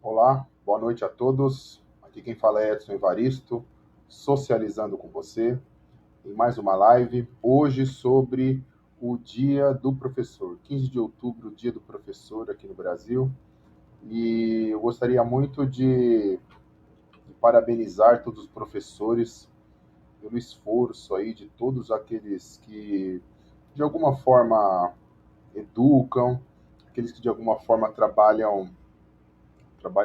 Olá, boa noite a todos. Aqui quem fala é Edson Evaristo, socializando com você em mais uma live, hoje sobre o Dia do Professor, 15 de outubro, Dia do Professor aqui no Brasil. E eu gostaria muito de parabenizar todos os professores pelo esforço aí de todos aqueles que de alguma forma educam, aqueles que de alguma forma trabalham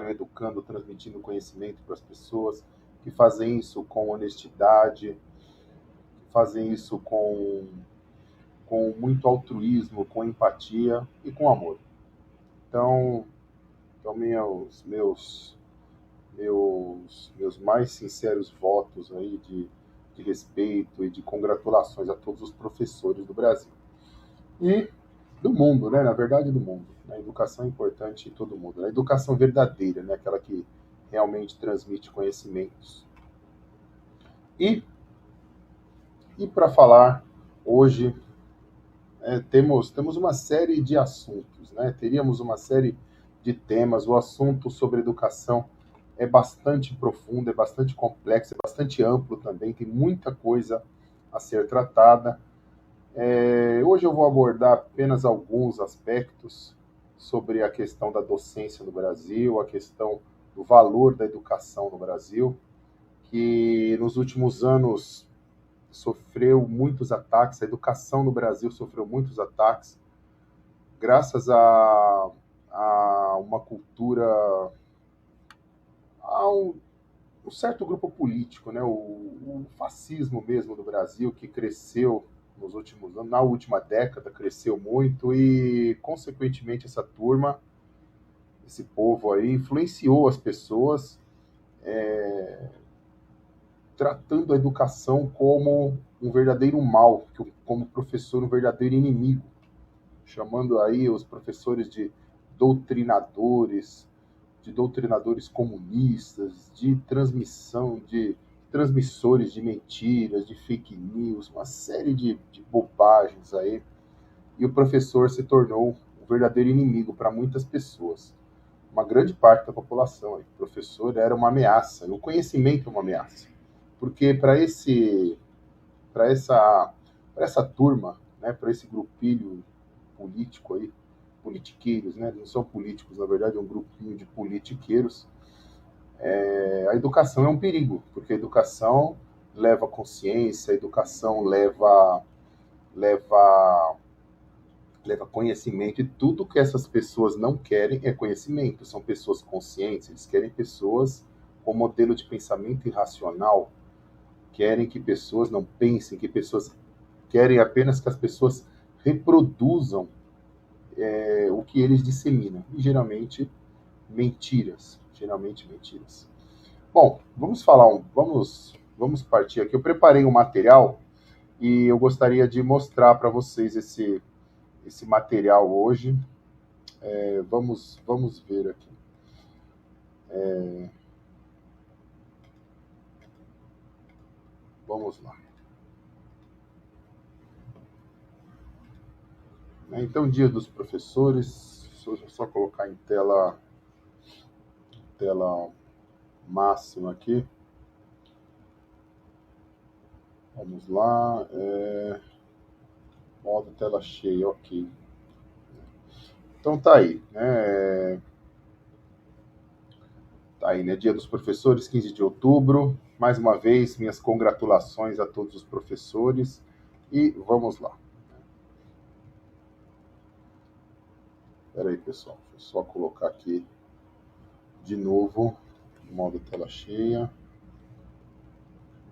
educando, transmitindo conhecimento para as pessoas, que fazem isso com honestidade, fazem isso com muito altruísmo, com empatia e com amor. Então, meus mais sinceros votos aí de respeito e de congratulações a todos os professores do Brasil. E do mundo, né? Na verdade, do mundo. A educação é importante em todo mundo. A educação verdadeira, né? Aquela que realmente transmite conhecimentos. E, e para falar hoje, temos uma série de assuntos, né? Teríamos uma série de temas. O assunto sobre educação é bastante profundo, é bastante complexo, é bastante amplo também. Tem muita coisa a ser tratada. Hoje eu vou abordar apenas alguns aspectos sobre a questão da docência no Brasil, a questão do valor da educação no Brasil, que nos últimos anos sofreu muitos ataques, a educação no Brasil sofreu muitos ataques, graças a uma cultura, a um certo grupo político, né, o fascismo mesmo do Brasil, que cresceu nos últimos anos, na última década, cresceu muito e, consequentemente, essa turma, esse povo aí, influenciou as pessoas, tratando a educação como um verdadeiro mal, como professor um verdadeiro inimigo, chamando aí os professores doutrinadores, de doutrinadores comunistas, de transmissores de mentiras, de fake news, uma série de bobagens aí. E o professor se tornou um verdadeiro inimigo para muitas pessoas. Uma grande parte da população. Aí. O professor era uma ameaça, o conhecimento é uma ameaça. Porque para essa turma, né, para esse grupilho político aí, politiqueiros, né? Não são políticos, na verdade, é um grupinho de politiqueiros. A educação é um perigo, porque a educação leva consciência, a educação leva, leva conhecimento, e tudo que essas pessoas não querem é conhecimento. São pessoas conscientes, eles querem pessoas com modelo de pensamento irracional, querem que pessoas não pensem, que pessoas querem apenas que as pessoas reproduzam o que eles disseminam, e geralmente mentiras. Bom, vamos partir aqui. Eu preparei um material e eu gostaria de mostrar para vocês esse material hoje. Vamos ver aqui. Vamos lá. Então, Dia dos Professores, só colocar em tela máxima aqui. Vamos lá. Modo tela cheia, ok. Então tá aí, né? Tá aí, né? Dia dos Professores, 15 de outubro. Mais uma vez, minhas congratulações a todos os professores. E vamos lá. Espera aí, pessoal. Deixa eu só colocar aqui de novo o modo tela cheia.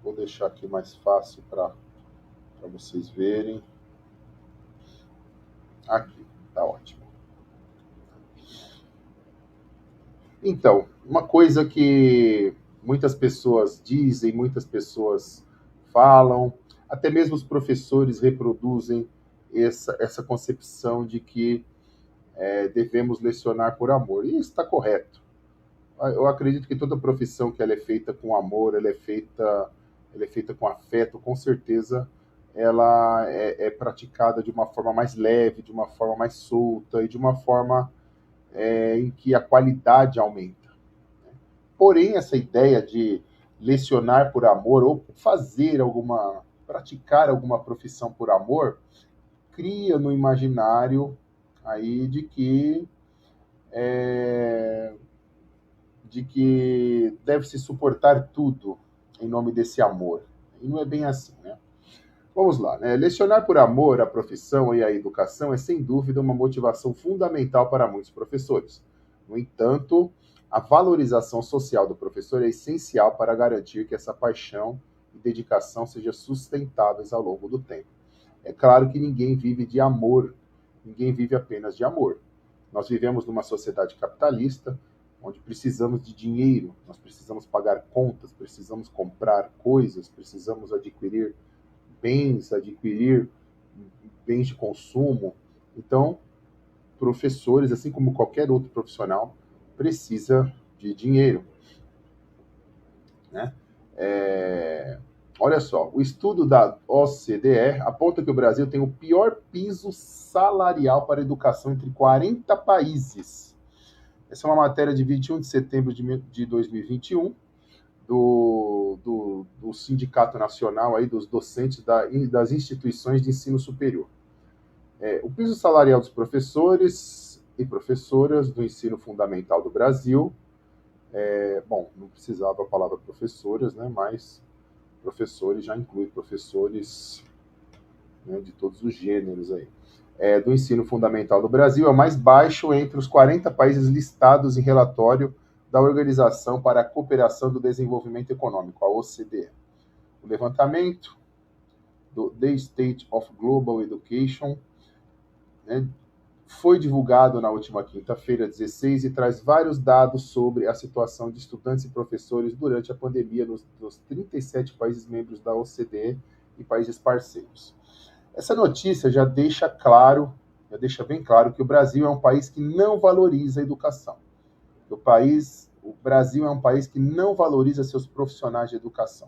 Vou deixar aqui mais fácil para vocês verem. Aqui, tá ótimo. Então, uma coisa que muitas pessoas dizem, muitas pessoas falam, até mesmo os professores reproduzem essa concepção de que devemos lecionar por amor. E isso está correto. Eu acredito que toda profissão que ela é feita com amor, ela é feita com afeto, com certeza ela é praticada de uma forma mais leve, de uma forma mais solta e de uma forma em que a qualidade aumenta. Porém, essa ideia de lecionar por amor ou praticar alguma profissão por amor, cria no imaginário aí é, de que deve-se suportar tudo em nome desse amor. E não é bem assim, né? Vamos lá, né? Lecionar por amor à profissão e à educação é, sem dúvida, uma motivação fundamental para muitos professores. No entanto, a valorização social do professor é essencial para garantir que essa paixão e dedicação sejam sustentáveis ao longo do tempo. É claro que ninguém vive de amor, ninguém vive apenas de amor. Nós vivemos numa sociedade capitalista, onde precisamos de dinheiro, nós precisamos pagar contas, precisamos comprar coisas, precisamos adquirir bens de consumo. Então, professores, assim como qualquer outro profissional, precisa de dinheiro, né? Olha só, o estudo da OCDE aponta que o Brasil tem o pior piso salarial para a educação entre 40 países. Essa é uma matéria de 21 de setembro de 2021, do Sindicato Nacional aí, dos docentes das instituições de ensino superior. O piso salarial dos professores e professoras do ensino fundamental do Brasil, não precisava a palavra professoras, né, mas professores já inclui professores, né, de todos os gêneros aí. Do ensino fundamental do Brasil é o mais baixo entre os 40 países listados em relatório da Organização para a Cooperação do Desenvolvimento Econômico, a OCDE. O levantamento do The State of Global Education, né, foi divulgado na última quinta-feira, 16, e traz vários dados sobre a situação de estudantes e professores durante a pandemia nos 37 países membros da OCDE e países parceiros. Essa notícia já deixa bem claro que o Brasil é um país que não valoriza a educação. O Brasil é um país que não valoriza seus profissionais de educação.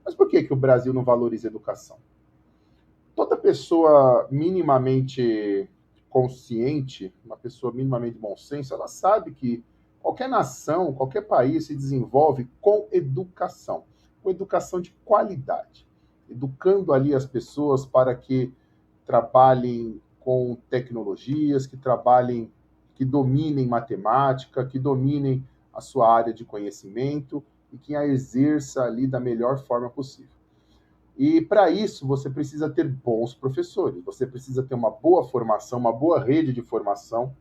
Mas por que o Brasil não valoriza a educação? Toda pessoa minimamente consciente, uma pessoa minimamente bom senso, ela sabe que qualquer nação, qualquer país se desenvolve com educação de qualidade, educando ali as pessoas para que trabalhem com tecnologias, que dominem matemática, que dominem a sua área de conhecimento e que a exerça ali da melhor forma possível. E para isso você precisa ter bons professores, você precisa ter uma boa formação, uma boa rede de formação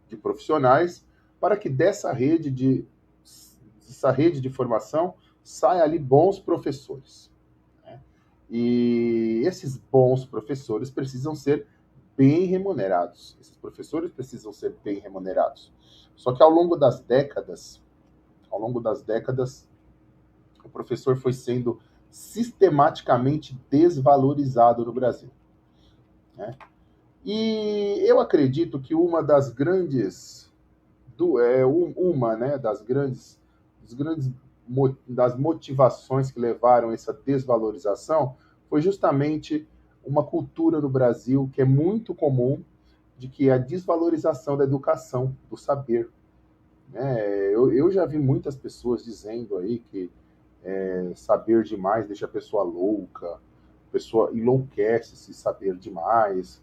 de profissionais, para que dessa rede de formação saia ali bons professores, né? E esses bons professores precisam ser bem remunerados. Esses professores precisam ser bem remunerados. Só que ao longo das décadas, o professor foi sendo sistematicamente desvalorizado no Brasil, né? E eu acredito que uma das grandes das motivações que levaram a essa desvalorização foi justamente uma cultura no Brasil que é muito comum, de que é a desvalorização da educação, do saber, né? Eu já vi muitas pessoas dizendo aí que saber demais deixa a pessoa louca, a pessoa enlouquece se saber demais,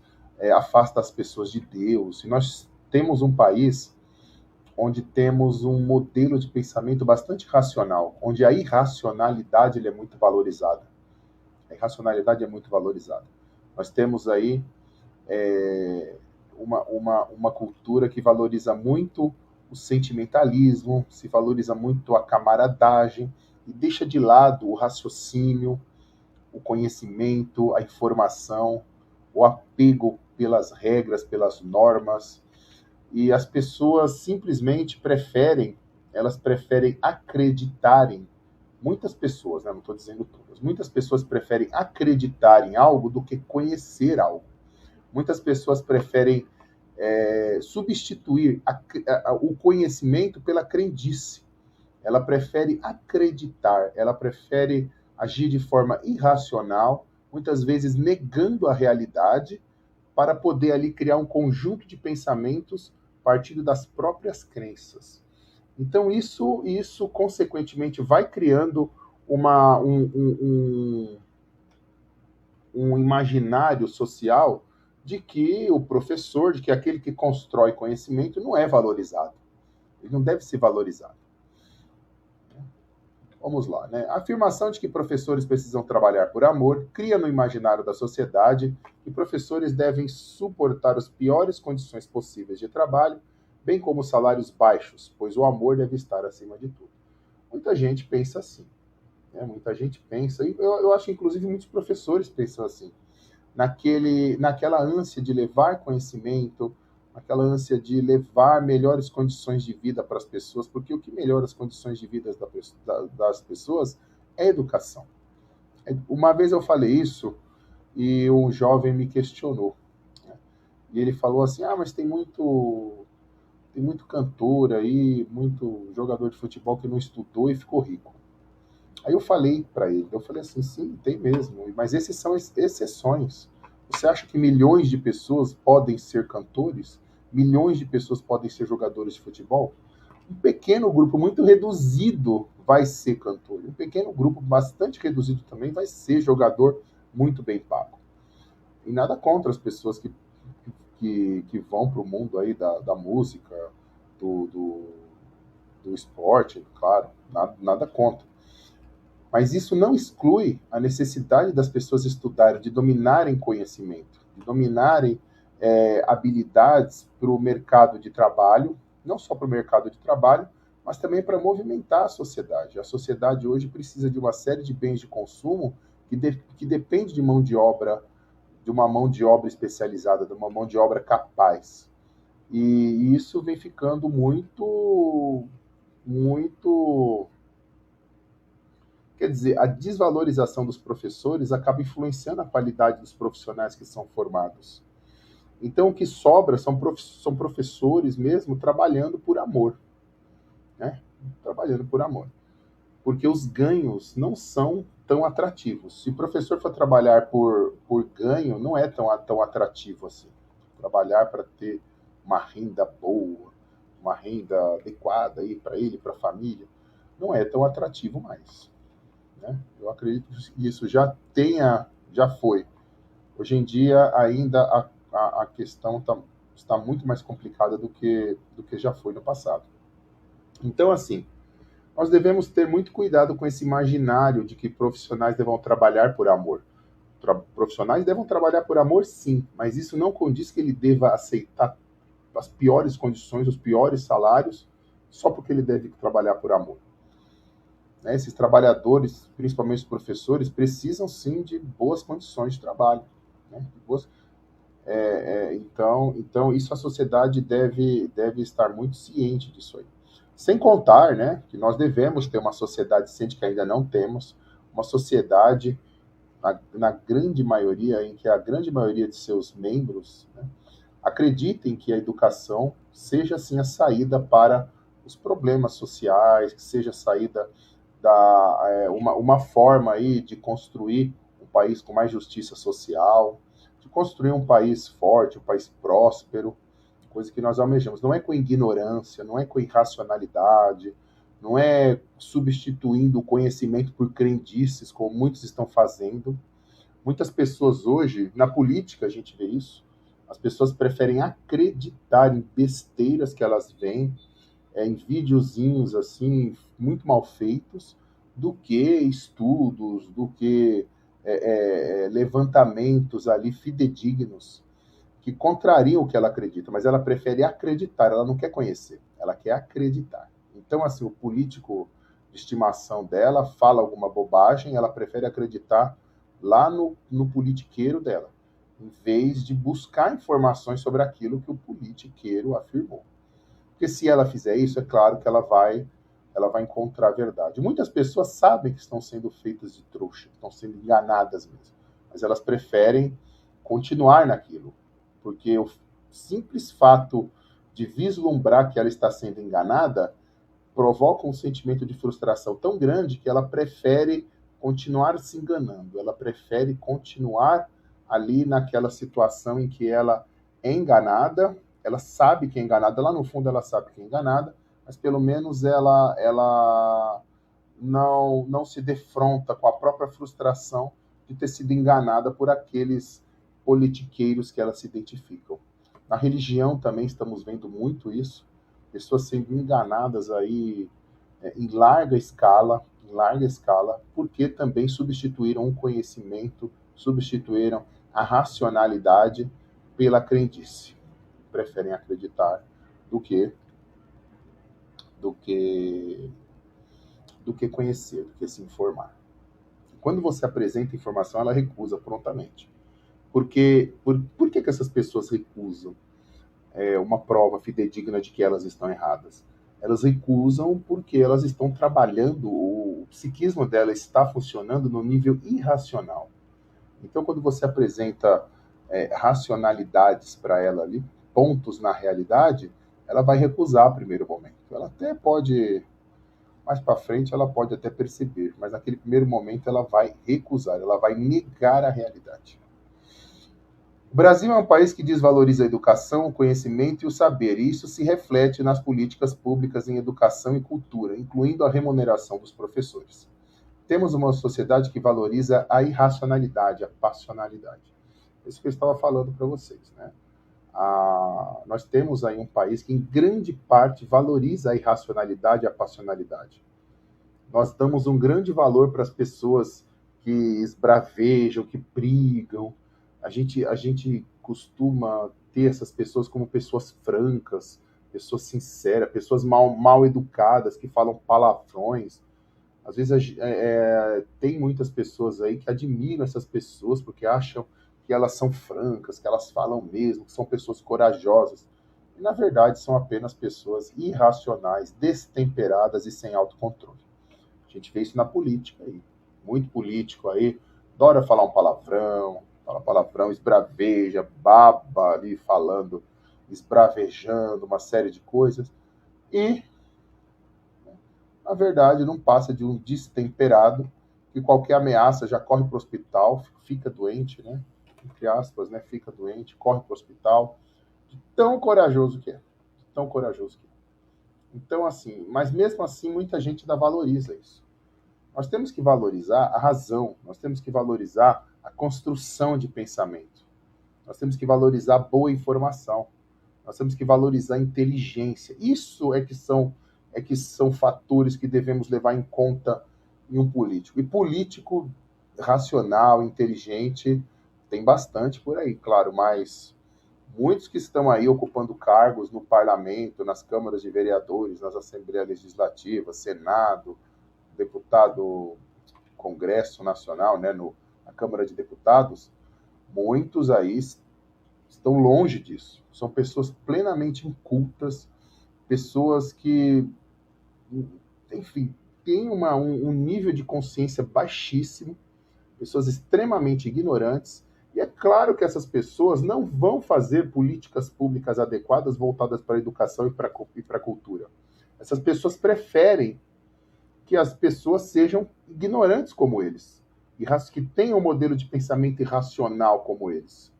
afasta as pessoas de Deus. E nós temos um país onde temos um modelo de pensamento bastante racional, onde a irracionalidade é muito valorizada. A irracionalidade é muito valorizada. Nós temos aí uma cultura que valoriza muito o sentimentalismo, se valoriza muito a camaradagem e deixa de lado o raciocínio, o conhecimento, a informação, o apego pelas regras, pelas normas. E as pessoas simplesmente preferem acreditarem. Muitas pessoas, né, não estou dizendo todas, muitas pessoas preferem acreditar em algo do que conhecer algo. Muitas pessoas preferem substituir o conhecimento pela crendice. Ela prefere acreditar, ela prefere agir de forma irracional, muitas vezes negando a realidade, para poder ali criar um conjunto de pensamentos partindo das próprias crenças. Então, isso consequentemente vai criando um imaginário social de que o professor, de que aquele que constrói conhecimento não é valorizado. Ele não deve ser valorizado. Vamos lá, né? A afirmação de que professores precisam trabalhar por amor cria no imaginário da sociedade que professores devem suportar as piores condições possíveis de trabalho, bem como salários baixos, pois o amor deve estar acima de tudo. Muita gente pensa assim, né? Muita gente pensa, e eu acho que inclusive muitos professores pensam assim, naquela ânsia de levar conhecimento, naquela ânsia de levar melhores condições de vida para as pessoas, porque o que melhora as condições de vida das pessoas é a educação. Uma vez eu falei isso e um jovem me questionou, né? E ele falou assim: ah, mas tem muito cantor aí, muito jogador de futebol que não estudou e ficou rico. Aí eu falei para ele, eu falei assim, sim, tem mesmo, mas esses são exceções. Você acha que milhões de pessoas podem ser cantores? Milhões de pessoas podem ser jogadores de futebol? Um pequeno grupo muito reduzido vai ser cantor. Um pequeno grupo bastante reduzido também vai ser jogador muito bem pago. E nada contra as pessoas que vão para o mundo aí da música, do, do, do esporte, claro, nada contra. Mas isso não exclui a necessidade das pessoas estudarem, de dominarem conhecimento, de dominarem habilidades para o mercado de trabalho, não só para o mercado de trabalho, mas também para movimentar a sociedade. A sociedade hoje precisa de uma série de bens de consumo que depende de mão de obra, de uma mão de obra especializada, de uma mão de obra capaz. E isso vem ficando muito. Quer dizer, a desvalorização dos professores acaba influenciando a qualidade dos profissionais que são formados. Então, o que sobra são professores mesmo trabalhando por amor, né? Trabalhando por amor. Porque os ganhos não são tão atrativos. Se o professor for trabalhar por ganho, não é tão atrativo assim. Trabalhar para ter uma renda boa, uma renda adequada aí para ele, para a família, não é tão atrativo mais, né? Eu acredito que isso já foi. Hoje em dia, ainda a questão está muito mais complicada do que já foi no passado. Então, assim, nós devemos ter muito cuidado com esse imaginário de que profissionais devam trabalhar por amor. Profissionais devem trabalhar por amor, sim, mas isso não condiz que ele deva aceitar as piores condições, os piores salários, só porque ele deve trabalhar por amor. Né? Esses trabalhadores, principalmente os professores, precisam sim de boas condições de trabalho. Né? Então, isso a sociedade deve estar muito ciente disso aí. Sem contar, né, que nós devemos ter uma sociedade ciente, que ainda não temos, uma sociedade, na grande maioria, em que a grande maioria de seus membros, né, acreditem que a educação seja, assim, a saída para os problemas sociais, que seja a saída uma forma aí de construir um país com mais justiça social, de construir um país forte, um país próspero, coisa que nós almejamos. Não é com ignorância, não é com irracionalidade, não é substituindo o conhecimento por crendices, como muitos estão fazendo. Muitas pessoas hoje, na política a gente vê isso, as pessoas preferem acreditar em besteiras que elas veem, em videozinhos assim, muito mal feitos, do que estudos, do que levantamentos ali fidedignos que contrariam o que ela acredita, mas ela prefere acreditar, ela não quer conhecer, ela quer acreditar. Então, assim, o político de estimação dela fala alguma bobagem, ela prefere acreditar lá no politiqueiro dela, em vez de buscar informações sobre aquilo que o politiqueiro afirmou. Porque se ela fizer isso, é claro que ela vai encontrar a verdade. Muitas pessoas sabem que estão sendo feitas de trouxa, estão sendo enganadas mesmo, mas elas preferem continuar naquilo, porque o simples fato de vislumbrar que ela está sendo enganada provoca um sentimento de frustração tão grande que ela prefere continuar se enganando, ela prefere continuar ali naquela situação em que ela é enganada, ela sabe que é enganada, lá no fundo ela sabe que é enganada, mas pelo menos ela não se defronta com a própria frustração de ter sido enganada por aqueles politiqueiros que elas se identificam. Na religião também estamos vendo muito isso, pessoas sendo enganadas aí em larga escala, porque também substituíram o conhecimento, substituíram a racionalidade pela crendice. Preferem acreditar do que do que do que conhecer, do que se informar. Quando você apresenta informação, ela recusa prontamente. Por que essas pessoas recusam uma prova fidedigna de que elas estão erradas? Elas recusam porque elas estão trabalhando, o psiquismo dela está funcionando no nível irracional. Então, quando você apresenta racionalidades para ela ali, pontos na realidade, ela vai recusar no primeiro momento. Ela até pode, mais para frente, ela pode até perceber, mas naquele primeiro momento ela vai recusar, ela vai negar a realidade. O Brasil é um país que desvaloriza a educação, o conhecimento e o saber, e isso se reflete nas políticas públicas em educação e cultura, incluindo a remuneração dos professores. Temos uma sociedade que valoriza a irracionalidade, a passionalidade. Isso que eu estava falando para vocês, né? Nós temos aí um país que, em grande parte, valoriza a irracionalidade e a passionalidade. Nós damos um grande valor para as pessoas que esbravejam, que brigam. A gente costuma ter essas pessoas como pessoas francas, pessoas sinceras, pessoas mal educadas, que falam palavrões. Às vezes tem muitas pessoas aí que admiram essas pessoas porque acham que elas são francas, que elas falam mesmo, que são pessoas corajosas. E, na verdade, são apenas pessoas irracionais, destemperadas e sem autocontrole. A gente vê isso na política aí. Muito político aí adora falar um palavrão, fala palavrão, esbraveja, baba ali falando, esbravejando uma série de coisas. E, na verdade, não passa de um destemperado que qualquer ameaça já corre para o hospital, fica doente, né? Entre aspas, né? Fica doente, corre para o hospital. De tão corajoso que é. De tão corajoso que é. Então, assim, mas mesmo assim, muita gente ainda valoriza isso. Nós temos que valorizar a razão, nós temos que valorizar a construção de pensamento, nós temos que valorizar a boa informação, nós temos que valorizar a inteligência. Isso é que são fatores que devemos levar em conta em um político. E político racional, inteligente, tem bastante por aí, claro, mas muitos que estão aí ocupando cargos no parlamento, nas câmaras de vereadores, nas assembleias legislativas, Senado, deputado Congresso Nacional, né, na Câmara de Deputados, muitos aí estão longe disso. São pessoas plenamente incultas, pessoas que, enfim, têm um nível de consciência baixíssimo, pessoas extremamente ignorantes. E é claro que essas pessoas não vão fazer políticas públicas adequadas voltadas para a educação e para a cultura. Essas pessoas preferem que as pessoas sejam ignorantes como eles, que tenham um modelo de pensamento irracional como eles.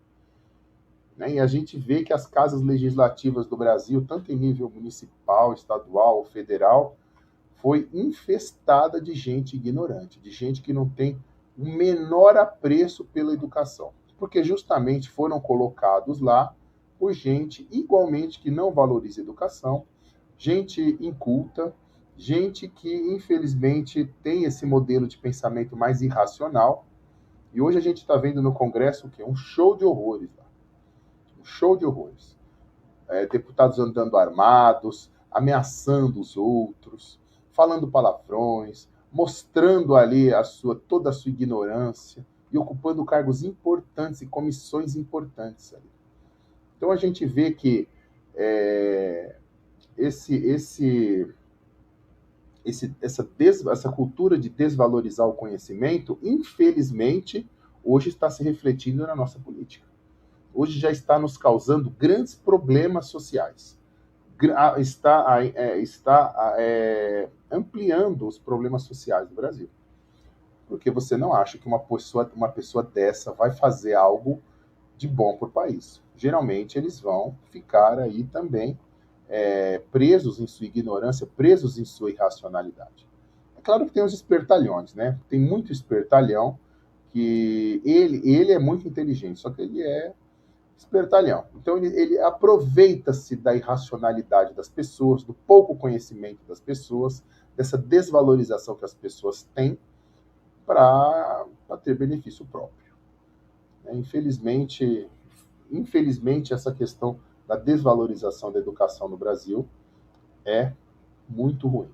Né? E a gente vê que as casas legislativas do Brasil, tanto em nível municipal, estadual, federal, foi infestada de gente ignorante, de gente que não tem o menor apreço pela educação, porque justamente foram colocados lá por gente igualmente que não valoriza a educação, gente inculta, gente que infelizmente tem esse modelo de pensamento mais irracional. E hoje a gente está vendo no Congresso o quê? Um show de horrores lá. Um show de horrores. Deputados andando armados, ameaçando os outros, falando palavrões, mostrando ali toda a sua ignorância e ocupando cargos importantes e comissões importantes ali. Então a gente vê que essa cultura de desvalorizar o conhecimento, infelizmente, hoje está se refletindo na nossa política. Hoje já está nos causando grandes problemas sociais. Está ampliando os problemas sociais do Brasil. Porque você não acha que uma pessoa dessa vai fazer algo de bom para o país. Geralmente eles vão ficar aí também presos em sua ignorância, presos em sua irracionalidade. É claro que tem os espertalhões, né? Tem muito espertalhão que ele é muito inteligente, só que ele é espertalhão. Então ele aproveita-se da irracionalidade das pessoas, do pouco conhecimento das pessoas, dessa desvalorização que as pessoas têm para ter benefício próprio. Infelizmente, essa questão da desvalorização da educação no Brasil é muito ruim.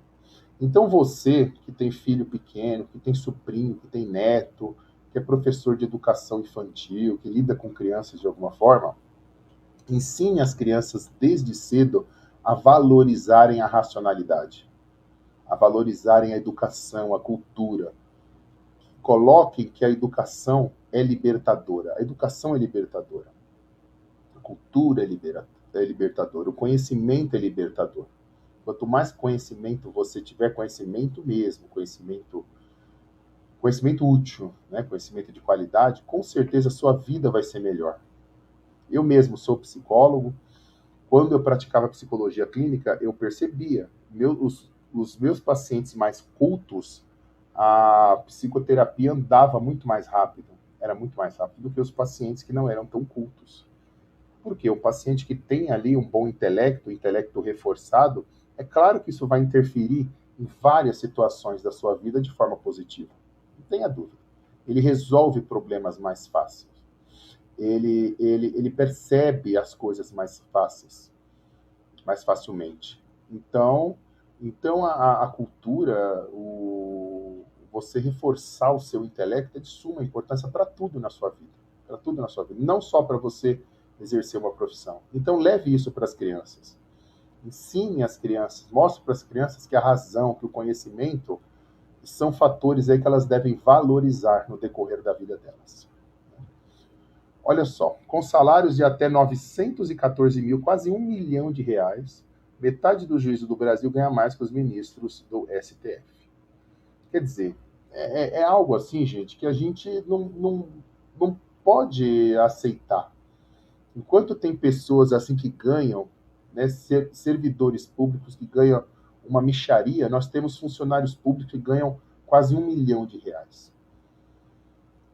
Então você que tem filho pequeno, que tem sobrinho, que tem neto, que é professor de educação infantil, que lida com crianças de alguma forma, ensine as crianças desde cedo a valorizarem a racionalidade, a valorizarem a educação, a cultura. Coloquem que a educação é libertadora. A educação é libertadora. A cultura é libertadora. O conhecimento é libertador. Quanto mais conhecimento você tiver, conhecimento mesmo, conhecimento útil, né? Conhecimento de qualidade, com certeza a sua vida vai ser melhor. Eu mesmo sou psicólogo. Quando eu praticava psicologia clínica, eu percebia os meus pacientes mais cultos, a psicoterapia andava muito mais rápido, era muito mais rápido do que os pacientes que não eram tão cultos. Porque o paciente que tem ali um bom intelecto, intelecto reforçado, é claro que isso vai interferir em várias situações da sua vida de forma positiva. Não tenha dúvida. Ele resolve problemas mais fáceis. Ele percebe as coisas mais facilmente. Então a cultura, você reforçar o seu intelecto é de suma importância para tudo na sua vida. Para tudo na sua vida. Não só para você exercer uma profissão. Então leve isso para as crianças. Ensine as crianças, mostre para as crianças que a razão, que o conhecimento são fatores aí que elas devem valorizar no decorrer da vida delas. Olha só, com salários de até 914 mil, quase R$ 1 milhão, metade do juízo do Brasil ganha mais que os ministros do STF. Quer dizer, é algo assim, gente, que a gente não pode aceitar. Enquanto tem pessoas assim que ganham, né, servidores públicos que ganham uma mixaria, nós temos funcionários públicos que ganham quase R$ 1 milhão.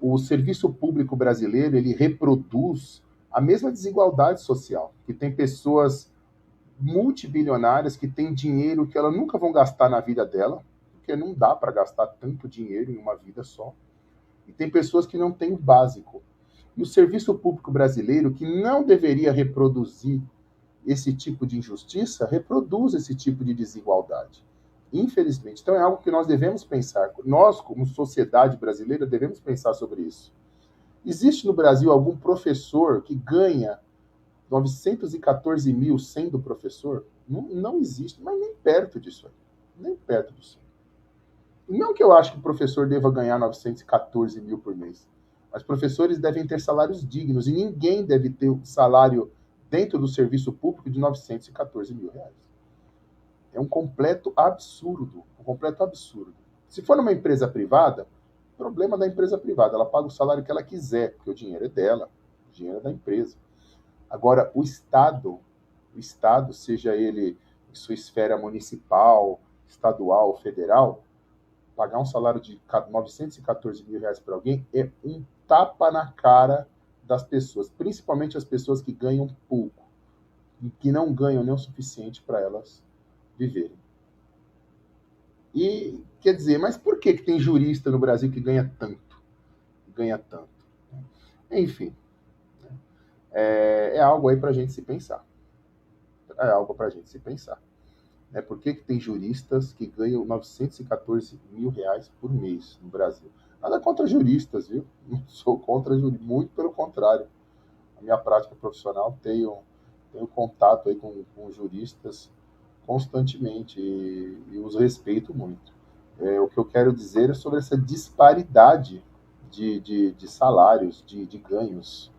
O serviço público brasileiro, ele reproduz a mesma desigualdade social, que tem pessoas multibilionárias que têm dinheiro que elas nunca vão gastar na vida dela, porque não dá para gastar tanto dinheiro em uma vida só. E tem pessoas que não têm o básico. E o serviço público brasileiro, que não deveria reproduzir esse tipo de injustiça, reproduz esse tipo de desigualdade. Infelizmente. Então é algo que nós devemos pensar. Nós, como sociedade brasileira, devemos pensar sobre isso. Existe no Brasil algum professor que ganha 914 mil sendo professor? Não existe, mas nem perto disso aí. Nem perto disso. Não que eu acho que o professor deva ganhar 914 mil por mês, mas professores devem ter salários dignos e ninguém deve ter um salário dentro do serviço público de 914 mil reais. É um completo absurdo, um completo absurdo. Se for numa empresa privada, problema da empresa privada, ela paga o salário que ela quiser, porque o dinheiro é dela, o dinheiro é da empresa. Agora, o Estado, seja ele em sua esfera municipal, estadual, federal, pagar um salário de 914 mil reais para alguém é um tapa na cara das pessoas, principalmente as pessoas que ganham pouco e que não ganham nem o suficiente para elas viverem. E, quer dizer, mas por que tem jurista no Brasil que ganha tanto? Ganha tanto. Enfim, é algo aí para a gente se pensar. É algo para a gente se pensar. Por que tem juristas que ganham 914 mil reais por mês no Brasil? Nada contra juristas, viu? Não sou contra juristas, muito pelo contrário. Na minha prática profissional tenho contato aí com juristas constantemente e os respeito muito. O que eu quero dizer é sobre essa disparidade de salários, de ganhos.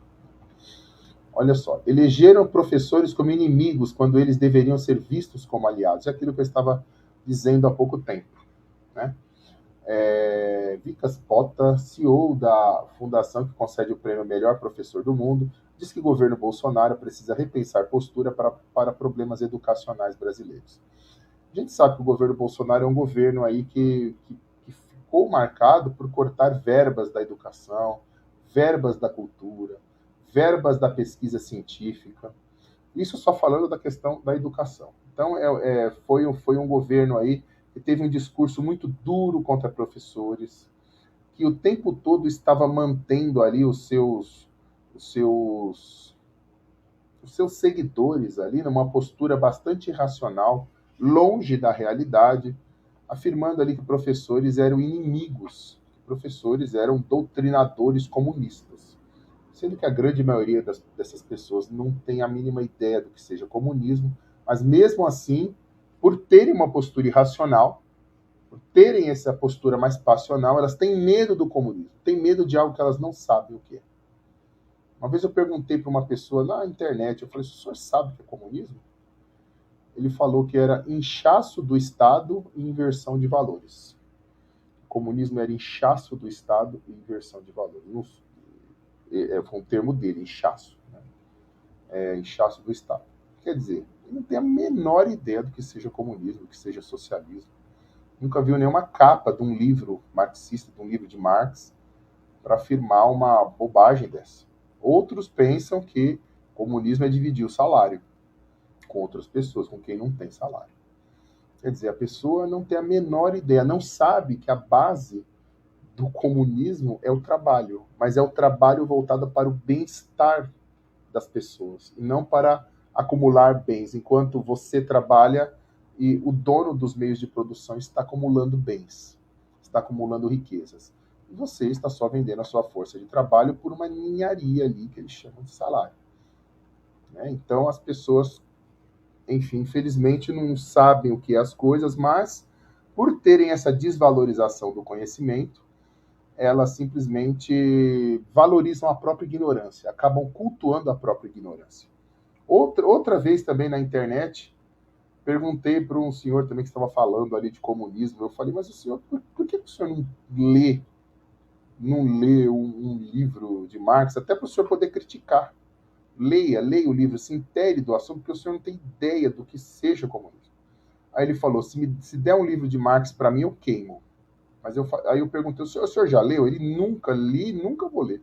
Olha só, elegeram professores como inimigos quando eles deveriam ser vistos como aliados. É aquilo que eu estava dizendo há pouco tempo. Né? Vikas Pota, CEO da fundação que concede o prêmio Melhor Professor do Mundo, diz que o governo Bolsonaro precisa repensar postura para problemas educacionais brasileiros. A gente sabe que o governo Bolsonaro é um governo aí que ficou marcado por cortar verbas da educação, verbas da cultura, verbas da pesquisa científica. Isso só falando da questão da educação. Então, foi um governo aí que teve um discurso muito duro contra professores, que o tempo todo estava mantendo ali os seus, os seus seguidores ali numa postura bastante irracional, longe da realidade, afirmando ali que professores eram inimigos, que professores eram doutrinadores comunistas, sendo que a grande maioria dessas pessoas não tem a mínima ideia do que seja comunismo, mas mesmo assim, por terem uma postura irracional, por terem essa postura mais passional, elas têm medo do comunismo, têm medo de algo que elas não sabem o que é. Uma vez eu perguntei para uma pessoa na internet, eu falei, o senhor sabe o que é comunismo? Ele falou que era inchaço do Estado e inversão de valores. O comunismo era inchaço do Estado e inversão de valores. Foi um termo dele, inchaço. Né? Inchaço do Estado. Quer dizer, ele não tem a menor ideia do que seja comunismo, do que seja socialismo. Nunca viu nenhuma capa de um livro marxista, de um livro de Marx, para afirmar uma bobagem dessa. Outros pensam que comunismo é dividir o salário com outras pessoas, com quem não tem salário. Quer dizer, a pessoa não tem a menor ideia, não sabe que a base do comunismo é o trabalho, mas é o trabalho voltado para o bem-estar das pessoas, e não para acumular bens, enquanto você trabalha e o dono dos meios de produção está acumulando bens, está acumulando riquezas. E você está só vendendo a sua força de trabalho por uma ninharia ali, que eles chamam de salário. Né? Então, as pessoas, enfim, infelizmente não sabem o que é as coisas, mas por terem essa desvalorização do conhecimento, elas simplesmente valorizam a própria ignorância, acabam cultuando a própria ignorância. Outra vez também na internet, perguntei para um senhor também que estava falando ali de comunismo, eu falei, mas o senhor, por que o senhor não lê um livro de Marx, até para o senhor poder criticar? Leia o livro, se intere do assunto, porque o senhor não tem ideia do que seja comunismo. Aí ele falou, se der um livro de Marx para mim, eu queimo. Mas aí eu perguntei, o senhor já leu? Ele nunca li, nunca vou ler.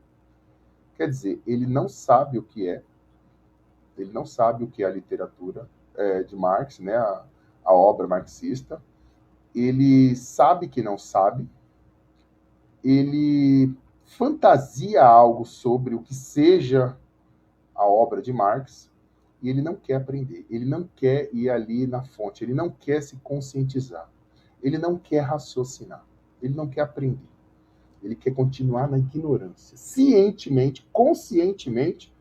Quer dizer, ele não sabe o que é, ele não sabe o que é a literatura de Marx, né, a obra marxista. Ele sabe que não sabe, ele fantasia algo sobre o que seja a obra de Marx, e ele não quer aprender, ele não quer ir ali na fonte, ele não quer se conscientizar, ele não quer raciocinar, ele não quer aprender, ele quer continuar na ignorância, cientemente, conscientemente,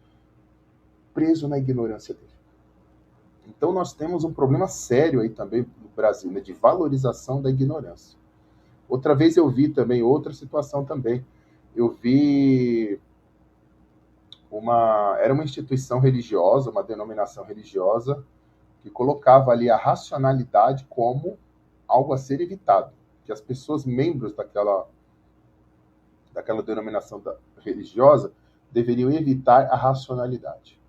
preso na ignorância dele. Então nós temos um problema sério aí também no Brasil, né, de valorização da ignorância. Outra vez eu vi também, outra situação também, eu vi era uma instituição religiosa, uma denominação religiosa, que colocava ali a racionalidade como algo a ser evitado, que as pessoas membros daquela denominação religiosa deveriam evitar a racionalidade.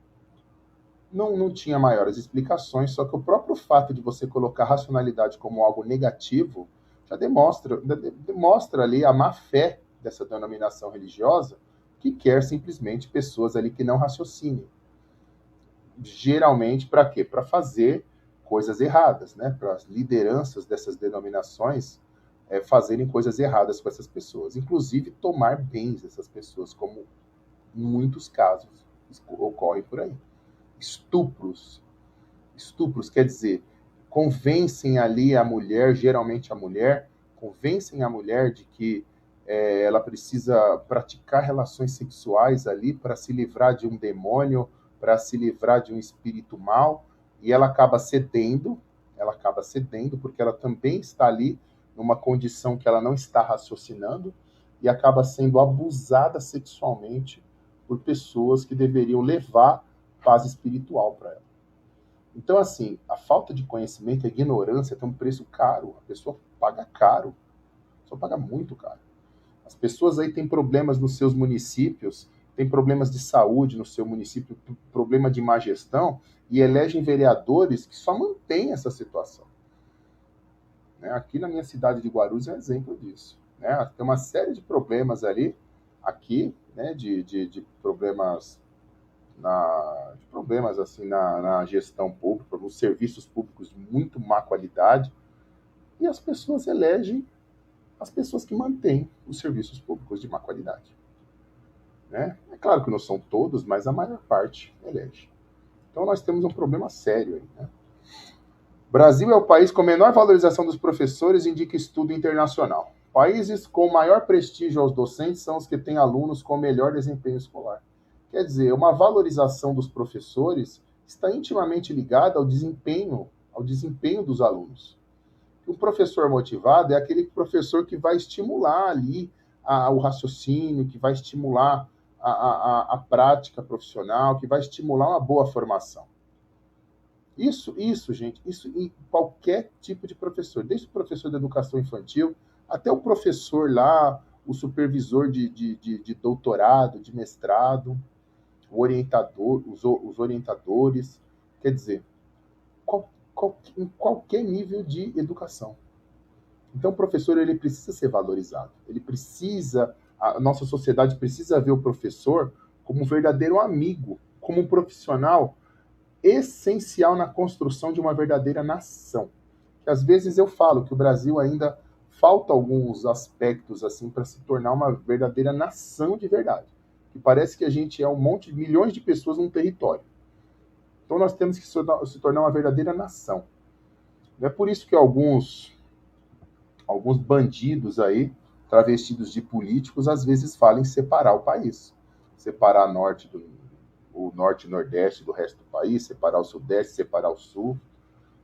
Não tinha maiores explicações, só que o próprio fato de você colocar a racionalidade como algo negativo já demonstra ali a má fé dessa denominação religiosa, que quer simplesmente pessoas ali que não raciocinem. Geralmente, para quê? Para fazer coisas erradas, né? Para as lideranças dessas denominações fazerem coisas erradas com essas pessoas, inclusive tomar bens dessas pessoas, como em muitos casos ocorre por aí. Estupros, quer dizer, convencem ali a mulher, geralmente a mulher, convencem a mulher de que ela precisa praticar relações sexuais ali para se livrar de um demônio, para se livrar de um espírito mau, e ela acaba cedendo porque ela também está ali numa condição que ela não está raciocinando e acaba sendo abusada sexualmente por pessoas que deveriam levar paz espiritual para ela. Então, assim, a falta de conhecimento, a ignorância tem um preço caro. A pessoa paga caro. A pessoa paga muito caro. As pessoas aí têm problemas nos seus municípios tem problemas de saúde no seu município, problema de má gestão, e elegem vereadores que só mantêm essa situação. Né? Aqui na minha cidade de Guarulhos é um exemplo disso. Né? Tem uma série de problemas ali, aqui, né, de problemas assim na gestão pública, nos serviços públicos de muito má qualidade, e as pessoas elegem as pessoas que mantêm os serviços públicos de má qualidade. Né? É claro que não são todos, mas a maior parte elege. Então nós temos um problema sério aí. Né? Brasil é o país com menor valorização dos professores, indica estudo internacional. Países com maior prestígio aos docentes são os que têm alunos com melhor desempenho escolar. Quer dizer, uma valorização dos professores está intimamente ligada ao desempenho dos alunos. Um professor motivado é aquele professor que vai estimular ali o raciocínio, que vai estimular a prática profissional, que vai estimular uma boa formação. Isso, gente, isso em qualquer tipo de professor, desde o professor de educação infantil até o professor lá, o supervisor de doutorado, de mestrado, o orientador, os orientadores, quer dizer, em qualquer nível de educação. Então, o professor ele precisa ser valorizado. A nossa sociedade precisa ver o professor como um verdadeiro amigo, como um profissional essencial na construção de uma verdadeira nação. Que às vezes eu falo que o Brasil ainda falta alguns aspectos assim para se tornar uma verdadeira nação de verdade. Que parece que a gente é milhões de pessoas num território. Então nós temos que se tornar uma verdadeira nação. É por isso que alguns bandidos aí, travestidos de políticos, às vezes falam em separar o país. Separar o norte e nordeste do resto do país, separar o sudeste, separar o sul.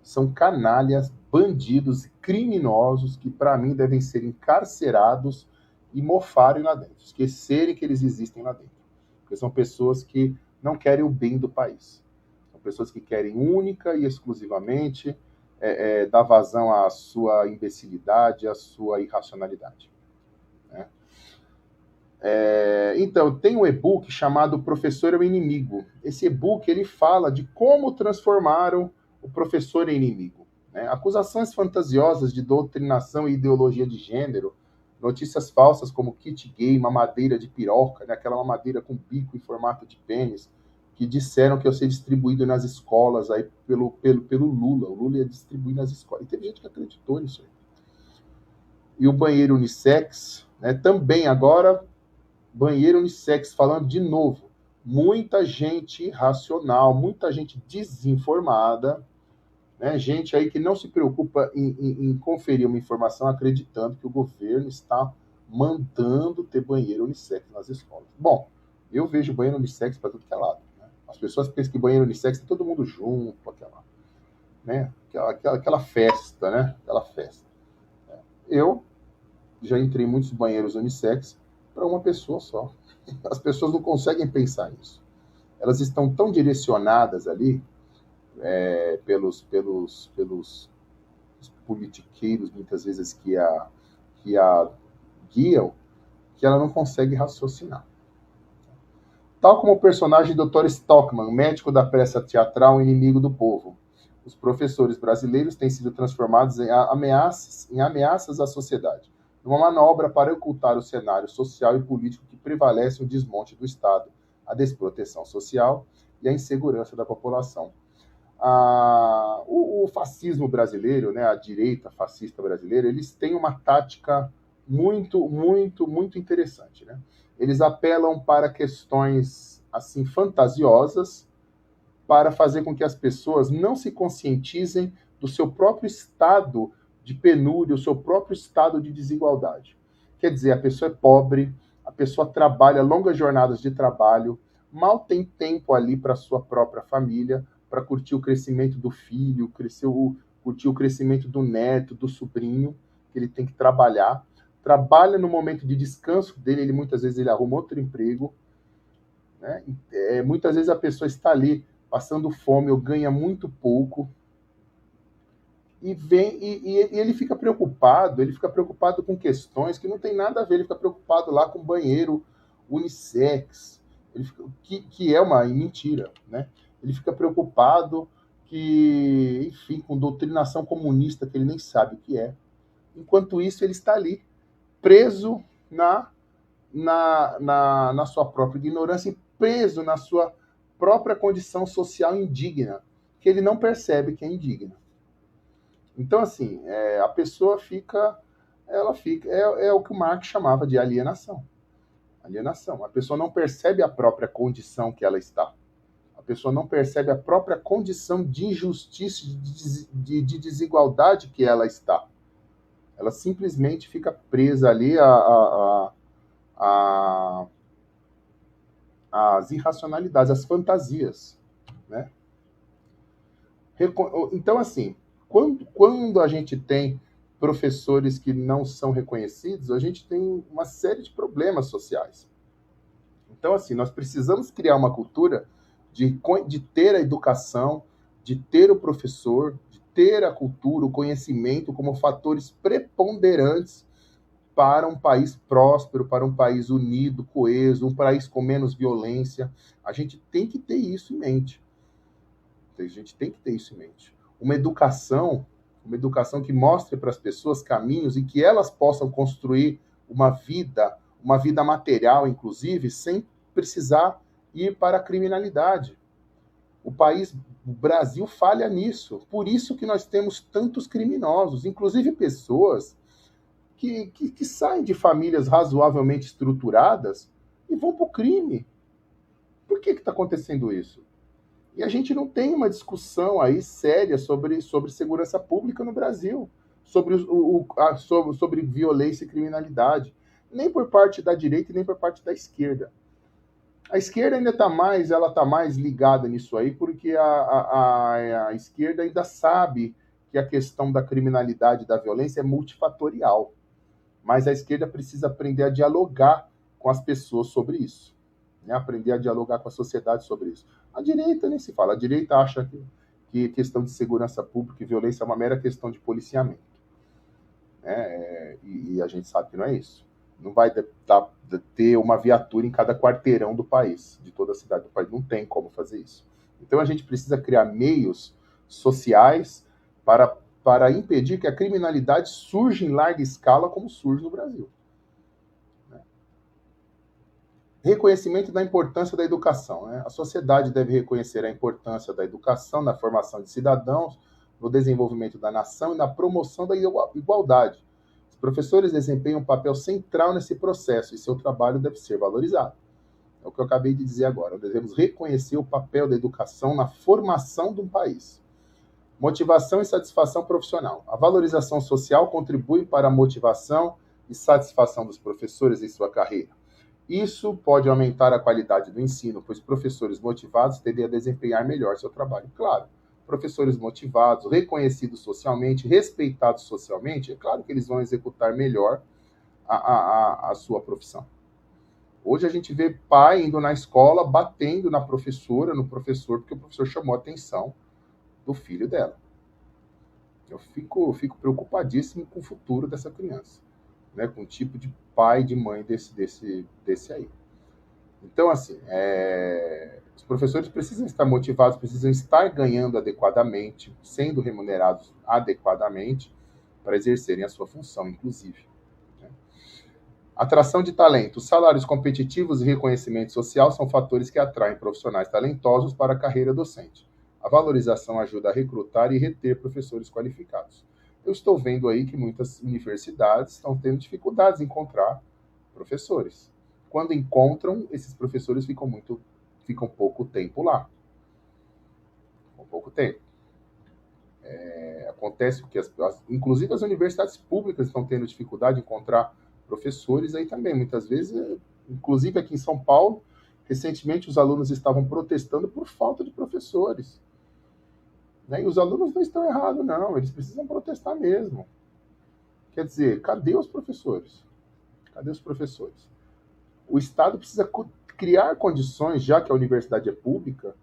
São canalhas, bandidos, criminosos que, para mim, devem ser encarcerados e mofarem lá dentro. Esquecerem que eles existem lá dentro. Porque são pessoas que não querem o bem do país. São pessoas que querem única e exclusivamente dar vazão à sua imbecilidade, à sua irracionalidade. Né? Então, tem um e-book chamado Professor é o Inimigo. Esse e-book ele fala de como transformaram o professor em inimigo. Né? Acusações fantasiosas de doutrinação e ideologia de gênero, notícias falsas como kit gay, mamadeira de piroca, né? Aquela mamadeira com bico em formato de pênis, que disseram que ia ser distribuído nas escolas aí pelo Lula. O Lula ia distribuir nas escolas. E teve gente que acreditou nisso aí. E o banheiro unissex, né? Também agora, banheiro unissex, falando de novo, muita gente irracional, muita gente desinformada, né? Gente aí que não se preocupa em conferir uma informação acreditando que o governo está mandando ter banheiro unissex nas escolas. Bom, eu vejo banheiro unissex para tudo que é lado. Né? As pessoas pensam que banheiro unissex tem todo mundo junto, aquela festa, né? Aquela festa. Eu já entrei em muitos banheiros unissex para uma pessoa só. As pessoas não conseguem pensar nisso. Elas estão tão direcionadas ali pelos politiqueiros, muitas vezes, que a guiam, que ela não consegue raciocinar. Tal como o personagem Dr. Stockman, médico da peça teatral Inimigo do Povo, os professores brasileiros têm sido transformados em ameaças à sociedade, numa manobra para ocultar o cenário social e político que prevalece o desmonte do Estado, a desproteção social e a insegurança da população. O fascismo brasileiro, né, a direita fascista brasileira, eles têm uma tática muito, muito, muito interessante. Né? Eles apelam para questões assim fantasiosas para fazer com que as pessoas não se conscientizem do seu próprio estado de penúria, o seu próprio estado de desigualdade. Quer dizer, a pessoa é pobre, a pessoa trabalha longas jornadas de trabalho, mal tem tempo ali para a sua própria família, para curtir o crescimento do filho, curtir o crescimento do neto, do sobrinho, que ele tem que trabalhar. Trabalha no momento de descanso dele, muitas vezes ele arruma outro emprego. Né? Muitas vezes a pessoa está ali passando fome ou ganha muito pouco. E ele fica preocupado com questões que não tem nada a ver, ele fica preocupado lá com banheiro unissex, que é uma mentira, né? Ele fica preocupado que, enfim, com doutrinação comunista que ele nem sabe o que é. Enquanto isso, ele está ali, preso na sua própria ignorância e preso na sua própria condição social indigna, que ele não percebe que é indigna. Então, assim, a pessoa é o que o Marx chamava de alienação. Alienação. A pessoa não percebe a própria condição que ela está. A pessoa não percebe a própria condição de injustiça, de desigualdade que ela está. Ela simplesmente fica presa ali às irracionalidades, às fantasias, né? Então, assim, quando a gente tem professores que não são reconhecidos, a gente tem uma série de problemas sociais. Então, assim, nós precisamos criar uma cultura de ter a educação, de ter o professor, de ter a cultura, o conhecimento como fatores preponderantes para um país próspero, para um país unido, coeso, um país com menos violência. A gente tem que ter isso em mente. A gente tem que ter isso em mente. Uma educação que mostre para as pessoas caminhos e que elas possam construir uma vida material, inclusive, sem precisar ir para a criminalidade. O Brasil falha nisso. Por isso que nós temos tantos criminosos, inclusive pessoas que saem de famílias razoavelmente estruturadas e vão para o crime. Por que está acontecendo isso? E a gente não tem uma discussão aí séria sobre segurança pública no Brasil, sobre violência e criminalidade, nem por parte da direita e nem por parte da esquerda. A esquerda ainda está mais ligada nisso aí, porque a esquerda ainda sabe que a questão da criminalidade e da violência é multifatorial. Mas a esquerda precisa aprender a dialogar com as pessoas sobre isso, né? Aprender a dialogar com a sociedade sobre isso. A direita nem se fala. A direita acha que questão de segurança pública e violência é uma mera questão de policiamento, né? E a gente sabe que não é isso. Não vai ter uma viatura em cada quarteirão do país, de toda a cidade do país. Não tem como fazer isso. Então a gente precisa criar meios sociais para impedir que a criminalidade surja em larga escala como surge no Brasil. Reconhecimento da importância da educação, né? A sociedade deve reconhecer a importância da educação na formação de cidadãos, no desenvolvimento da nação e na promoção da igualdade. Os professores desempenham um papel central nesse processo e seu trabalho deve ser valorizado. É o que eu acabei de dizer agora. Devemos reconhecer o papel da educação na formação de um país. Motivação e satisfação profissional. A valorização social contribui para a motivação e satisfação dos professores em sua carreira. Isso pode aumentar a qualidade do ensino, pois professores motivados tendem a desempenhar melhor seu trabalho. Claro, professores motivados, reconhecidos socialmente, respeitados socialmente, é claro que eles vão executar melhor a sua profissão. Hoje a gente vê pai indo na escola, batendo na professora, no professor, porque o professor chamou a atenção do filho dela. Eu fico preocupadíssimo com o futuro dessa criança, né? Com o tipo de pai, de mãe desse aí. Então, assim, os professores precisam estar motivados, precisam estar ganhando adequadamente, sendo remunerados adequadamente para exercerem a sua função, inclusive. Né? Atração de talento. Salários competitivos e reconhecimento social são fatores que atraem profissionais talentosos para a carreira docente. A valorização ajuda a recrutar e reter professores qualificados. Eu estou vendo aí que muitas universidades estão tendo dificuldades em encontrar professores. Quando encontram, esses professores ficam pouco tempo lá. Pouco tempo. Acontece que, inclusive, as universidades públicas estão tendo dificuldade de encontrar professores aí também. Muitas vezes, inclusive aqui em São Paulo, recentemente os alunos estavam protestando por falta de professores. Né? E os alunos não estão errados, não. Eles precisam protestar mesmo. Quer dizer, cadê os professores? Cadê os professores? O Estado precisa criar condições, já que a universidade é pública,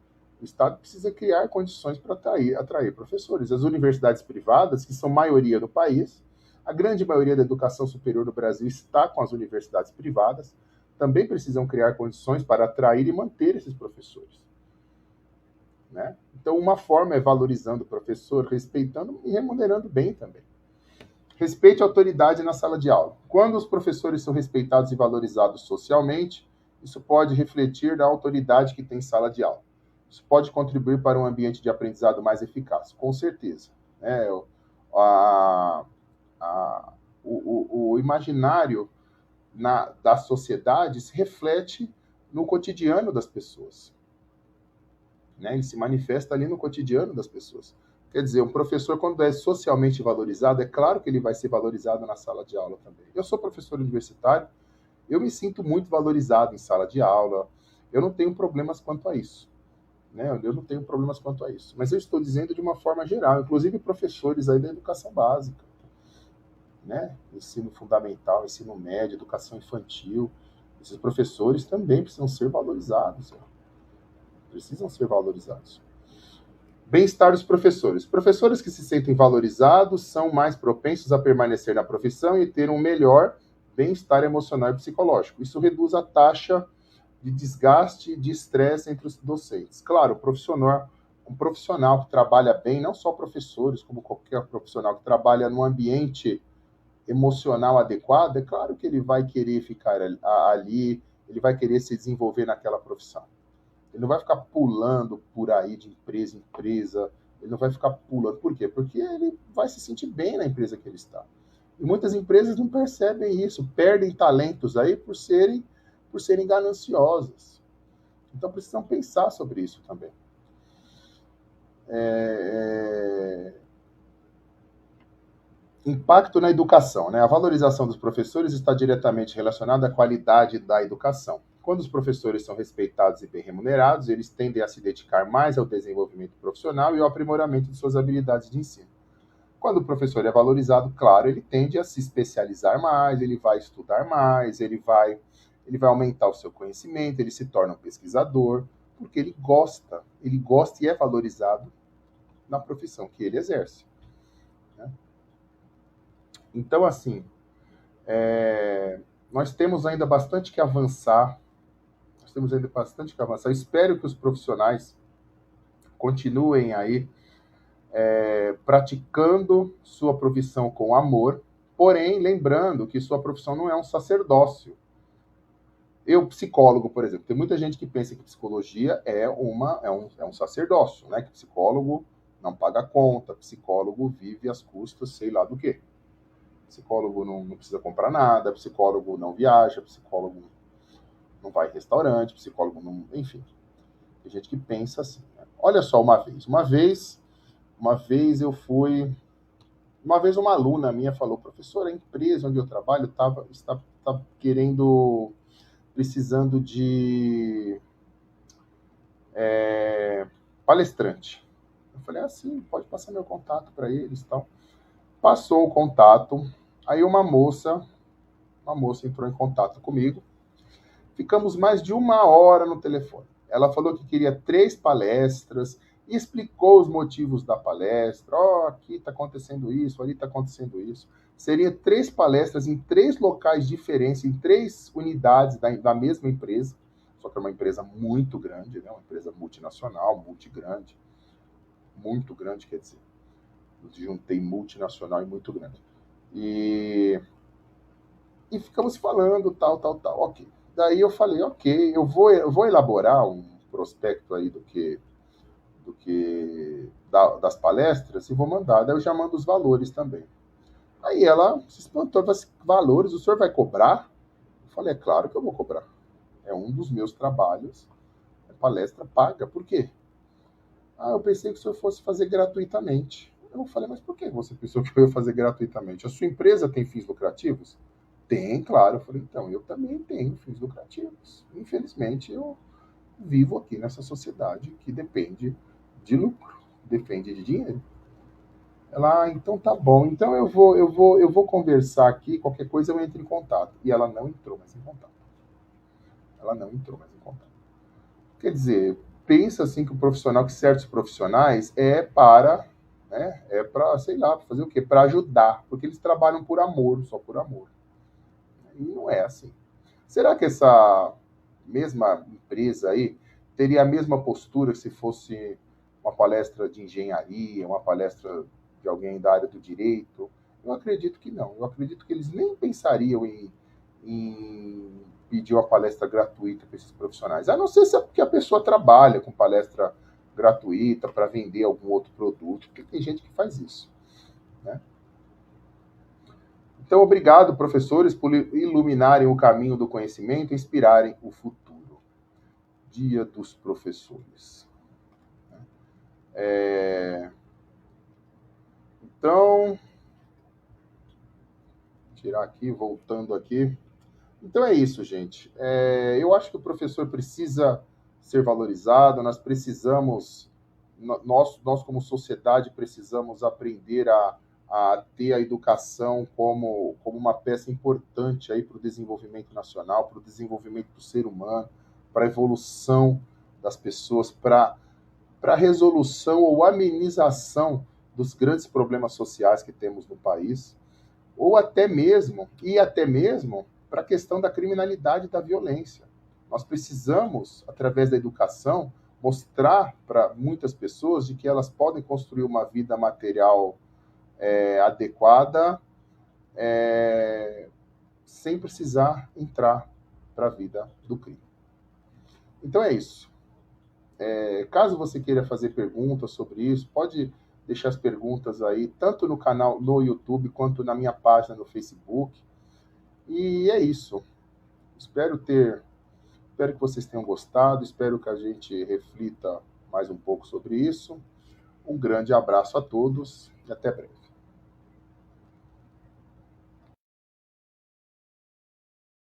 o Estado precisa criar condições para atrair professores. As universidades privadas, que são maioria do país, a grande maioria da educação superior do Brasil está com as universidades privadas, também precisam criar condições para atrair e manter esses professores, né? Então, uma forma é valorizando o professor, respeitando e remunerando bem também. Respeite a autoridade na sala de aula. Quando os professores são respeitados e valorizados socialmente, isso pode refletir na autoridade que tem em sala de aula. Isso pode contribuir para um ambiente de aprendizado mais eficaz, com certeza, né? A, o imaginário da sociedade se reflete no cotidiano das pessoas, né? Ele se manifesta ali no cotidiano das pessoas. Quer dizer, um professor, quando é socialmente valorizado, é claro que ele vai ser valorizado na sala de aula também. Eu sou professor universitário, eu me sinto muito valorizado em sala de aula, eu não tenho problemas quanto a isso, né? Eu não tenho problemas quanto a isso. Mas eu estou dizendo de uma forma geral, inclusive professores aí da educação básica, né? Ensino fundamental, ensino médio, educação infantil. Esses professores também precisam ser valorizados, né? Precisam ser valorizados. Bem-estar dos professores. Professores que se sentem valorizados são mais propensos a permanecer na profissão e ter um melhor bem-estar emocional e psicológico. Isso reduz a taxa de desgaste e de estresse entre os docentes. Claro, um profissional que trabalha bem, não só professores, como qualquer profissional que trabalha num ambiente emocional adequado, é claro que ele vai querer ficar ali, ele vai querer se desenvolver naquela profissão. Ele não vai ficar pulando por aí de empresa em empresa, ele não vai ficar pulando. Por quê? Porque ele vai se sentir bem na empresa que ele está. E muitas empresas não percebem isso, perdem talentos aí por serem gananciosas. Então precisam pensar sobre isso também. Impacto na educação, né? A valorização dos professores está diretamente relacionada à qualidade da educação. Quando os professores são respeitados e bem remunerados, eles tendem a se dedicar mais ao desenvolvimento profissional e ao aprimoramento de suas habilidades de ensino. Quando o professor é valorizado, claro, ele tende a se especializar mais, ele vai estudar mais, ele vai aumentar o seu conhecimento, ele se torna um pesquisador, porque ele gosta e é valorizado na profissão que ele exerce, né? Então, assim, nós temos ainda bastante que avançar. Eu espero que os profissionais continuem aí praticando sua profissão com amor, porém, lembrando que sua profissão não é um sacerdócio. Eu, psicólogo, por exemplo, tem muita gente que pensa que psicologia é um sacerdócio, né? Que psicólogo não paga conta, psicólogo vive às custas, sei lá do quê. Psicólogo não precisa comprar nada, psicólogo não viaja, psicólogo não vai em restaurante, psicólogo não... Enfim, tem gente que pensa assim, né? Olha só, uma vez eu fui... Uma vez uma aluna minha falou, professor, a empresa onde eu trabalho está precisando de palestrante. Eu falei, sim, pode passar meu contato para eles e tal. Passou o contato, aí uma moça entrou em contato comigo, ficamos mais de 1 hora no telefone. Ela falou que queria 3 palestras, e explicou os motivos da palestra. Aqui está acontecendo isso, ali está acontecendo isso. Seria 3 palestras em 3 locais diferentes, em 3 unidades da mesma empresa, só que é uma empresa muito grande, né? Uma empresa multinacional, multigrande. Muito grande, quer dizer. Eu juntei multinacional e muito grande. E ficamos falando, tal. Ok. Daí eu falei, ok, eu vou elaborar um prospecto aí das palestras e vou mandar. Daí eu já mando os valores também. Aí ela se espantou, valores, o senhor vai cobrar? Eu falei, é claro que eu vou cobrar. É um dos meus trabalhos, é palestra paga. Por quê? Eu pensei que o senhor fosse fazer gratuitamente. Eu falei, mas por que você pensou que eu ia fazer gratuitamente? A sua empresa tem fins lucrativos? Tem, claro. Eu falei, então, eu também tenho fins lucrativos. Infelizmente, eu vivo aqui nessa sociedade que depende de lucro, depende de dinheiro. Ela, então tá bom. Então eu vou conversar aqui, qualquer coisa eu entro em contato. E ela não entrou mais em contato. Quer dizer, pensa assim que que certos profissionais né, sei lá, pra fazer o quê? Para ajudar, porque eles trabalham por amor, só por amor. E não é assim. Será que essa mesma empresa aí teria a mesma postura se fosse uma palestra de engenharia, uma palestra de alguém da área do direito? Eu acredito que não. Eu acredito que eles nem pensariam em pedir uma palestra gratuita para esses profissionais. A não ser se é porque a pessoa trabalha com palestra gratuita para vender algum outro produto, porque tem gente que faz isso, né? Então, obrigado, professores, por iluminarem o caminho do conhecimento e inspirarem o futuro. Dia dos Professores. Então, tirar aqui, voltando aqui. Então é isso, gente. Eu acho que o professor precisa ser valorizado, nós precisamos, nós como sociedade, precisamos aprender a ter a educação como uma peça importante aí para o desenvolvimento nacional, para o desenvolvimento do ser humano, para a evolução das pessoas, para a resolução ou amenização dos grandes problemas sociais que temos no país, ou até mesmo para a questão da criminalidade e da violência. Nós precisamos, através da educação, mostrar para muitas pessoas de que elas podem construir uma vida material adequada, sem precisar entrar para a vida do crime. Então é isso. Caso você queira fazer perguntas sobre isso, pode deixar as perguntas aí, tanto no canal no YouTube, quanto na minha página no Facebook. E é isso. Espero que vocês tenham gostado, espero que a gente reflita mais um pouco sobre isso. Um grande abraço a todos e até breve.